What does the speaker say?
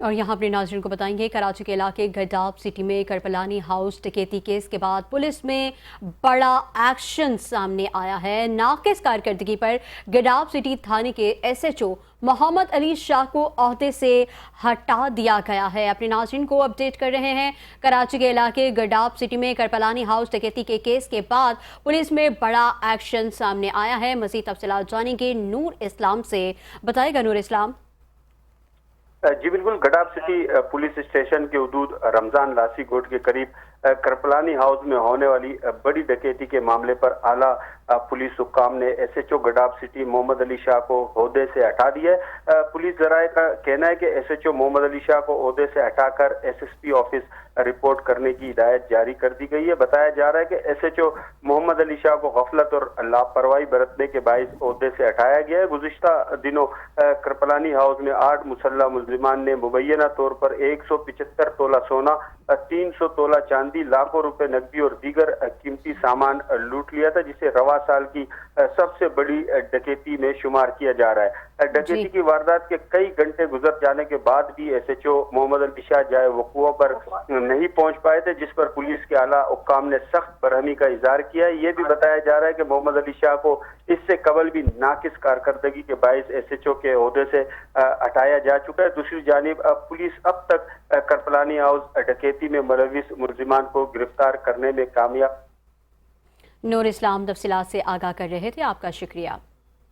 और यहाँ अपने नाज़रीन को बताएंगे, कराची के इलाके गडाब सिटी में करपलानी हाउस डकैती केस के बाद पुलिस में बड़ा एक्शन सामने आया है। नाकिस कारकर्दगी पर गडाब सिटी थाने के एसएचओ मोहम्मद अली शाह को ओहदे से हटा दिया गया है। अपने नाज़रीन को अपडेट कर रहे हैं। कराची के इलाके गडाब सिटी में करपलानी हाउस डकैती के केस के बाद पुलिस में बड़ा एक्शन सामने आया है। मज़ीद तफसीलात जानेंगे नूर इस्लाम से। बताएगा नूर इस्लाम। जी बिल्कुल, गडाब सिटी पुलिस स्टेशन के हदूद रमजान लासी गोट के करीब करपलानी हाउस में होने वाली बड़ी डकैती के मामले पर आला पुलिस हुक्काम ने एसएचओ गडाब सिटी मोहम्मद अली शाह को ओहदे से हटा दिया है। पुलिस जराये का कहना है कि एसएचओ मोहम्मद अली शाह को ओहदे से हटाकर एसएसपी ऑफिस रिपोर्ट करने की हिदायत जारी कर दी गई है। बताया जा रहा है कि एसएचओ मोहम्मद अली शाह को गफलत और लापरवाही बरतने के बाइस ओहदे से हटाया गया है। गुज़िश्ता दिनों करपलानी हाउस में 8 मुसल्लह मुल्जिमान ने मुबैना तौर पर 175 तोला सोना, 300 तोला चांदी, लाखों रुपए नकदी और दीगर कीमती सामान लूट लिया था, जिसे रवा साल की सबसे बड़ी डकैती में शुमार किया जा रहा है। डकैती की वारदात के कई घंटे गुजर जाने के बाद भी एसएचओ मोहम्मद अली शाह जाए वक़ुआ पर नहीं पहुंच पाए थे, जिस पर पुलिस के आला हुक्काम ने सख्त बरहमी का इजहार किया है। ये भी बताया जा रहा है कि मोहम्मद अली शाह को इससे कबल भी नाकिस कारकर्दगी के बाइस एसएचओ के ओहदे से हटाया जा चुका है। दूसरी जानिब पुलिस अब तक करपलानी हाउस डकैती में मुलविस मुल्जिमान को गिरफ्तार करने में कामयाब। नूर इस्लाम तफसीलात से आगाह कर रहे थे। आपका शुक्रिया।